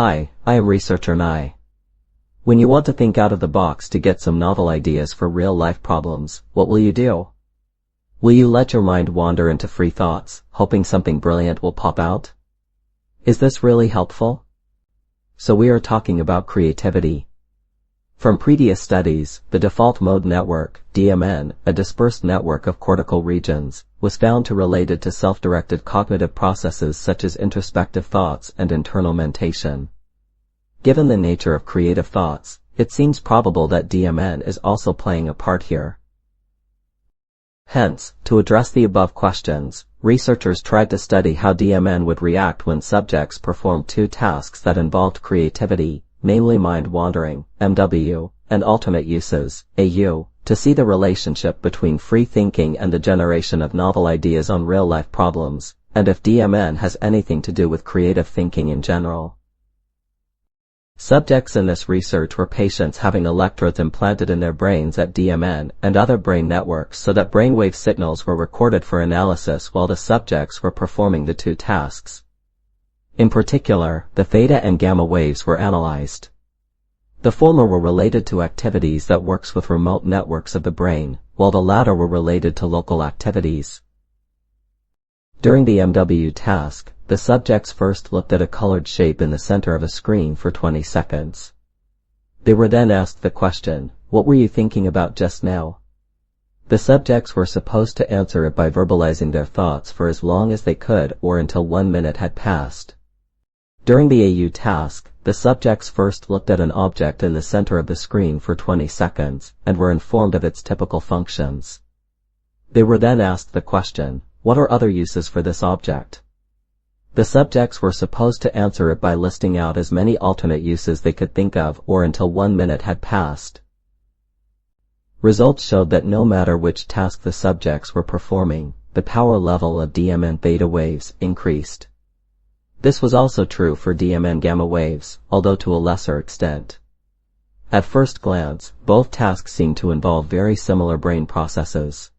Hi, I am researcher Nye. When you want to think out of the box to get some novel ideas for real-life problems, what will you do? Will you let your mind wander into free thoughts, hoping something brilliant will pop out? Is this really helpful? So we are talking about creativity. From previous studies, the default mode network, DMN, a dispersed network of cortical regions, was found to related to self-directed cognitive processes such as introspective thoughts and internal mentation. Given the nature of creative thoughts, it seems probable that DMN is also playing a part here. Hence, to address the above questions, researchers tried to study how DMN would react when subjects performed two tasks that involved creativity, namely mind wandering, MW, and alternate uses, AU, to see the relationship between free thinking and the generation of novel ideas on real-life problems, and if DMN has anything to do with creative thinking in general. Subjects in this research were patients having electrodes implanted in their brains at DMN and other brain networks so that brainwave signals were recorded for analysis while the subjects were performing the two tasks. In particular, the theta and gamma waves were analyzed. The former were related to activities that works with remote networks of the brain, while the latter were related to local activities. During the MW task, the subjects first looked at a colored shape in the center of a screen for 20 seconds. They were then asked the question, "What were you thinking about just now?" The subjects were supposed to answer it by verbalizing their thoughts for as long as they could or until 1 minute had passed. During the AU task, the subjects first looked at an object in the center of the screen for 20 seconds and were informed of its typical functions. They were then asked the question, "What are other uses for this object?" The subjects were supposed to answer it by listing out as many alternate uses they could think of or until 1 minute had passed. Results showed that no matter which task the subjects were performing, the power level of DMN theta waves increased. This was also true for DMN gamma waves, although to a lesser extent. At first glance, both tasks seemed to involve very similar brain processes.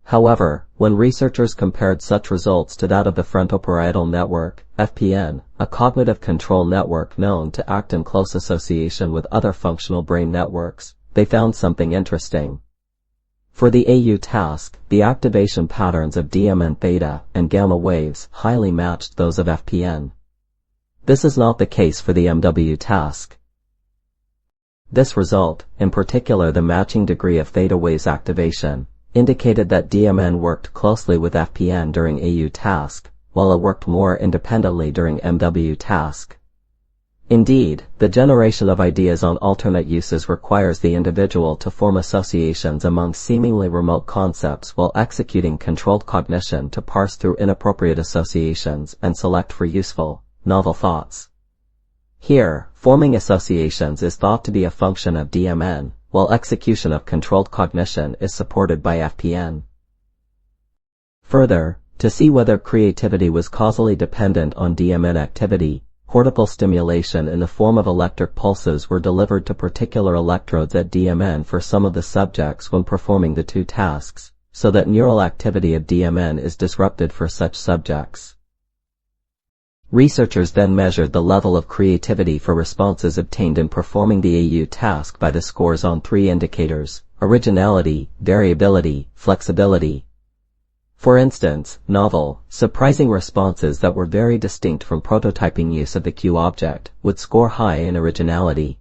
However, when researchers compared such results to that of the frontoparietal network, FPN, a cognitive control network known to act in close association with other functional brain networks, they found something interesting. For the AU task, the activation patterns of DMN theta and gamma waves highly matched those of FPN. This is not the case for the MW task. This result, in particular the matching degree of theta waves activation, indicated that DMN worked closely with FPN during AU task, while it worked more independently during MW task. Indeed, the generation of ideas on alternate uses requires the individual to form associations among seemingly remote concepts while executing controlled cognition to parse through inappropriate associations and select for useful, novel thoughts. Here, forming associations is thought to be a function of DMN, while execution of controlled cognition is supported by FPN. Further, to see whether creativity was causally dependent on DMN activity, cortical stimulation in the form of electric pulses were delivered to particular electrodes at DMN for some of the subjects when performing the two tasks, so that neural activity of DMN is disrupted for such subjects. Researchers then measured the level of creativity for responses obtained in performing the AU task by the scores on 3 indicators: originality, variability, flexibility. For instance, novel, surprising responses that were very distinct from prototyping use of the Q object would score high in originality.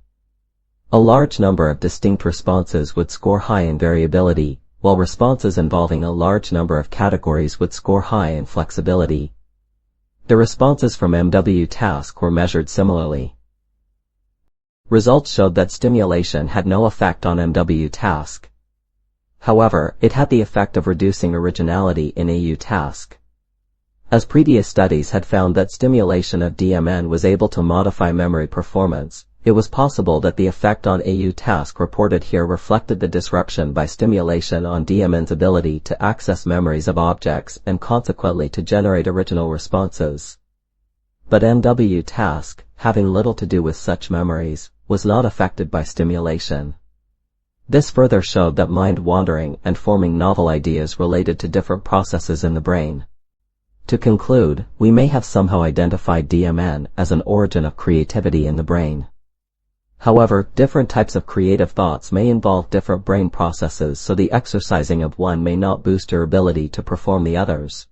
A large number of distinct responses would score high in variability, while responses involving a large number of categories would score high in flexibility. The responses from MW task were measured similarly. Results showed that stimulation had no effect on MW task. However, it had the effect of reducing originality in AU task. As previous studies had found that stimulation of DMN was able to modify memory performance, it was possible that the effect on AU task reported here reflected the disruption by stimulation on DMN's ability to access memories of objects and consequently to generate original responses. But MW task, having little to do with such memories, was not affected by stimulation. This further showed that mind wandering and forming novel ideas related to different processes in the brain. To conclude, we may have somehow identified DMN as an origin of creativity in the brain. However, different types of creative thoughts may involve different brain processes, so the exercising of one may not boost your ability to perform the others.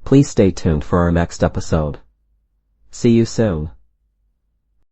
Please stay tuned for our next episode. See you soon.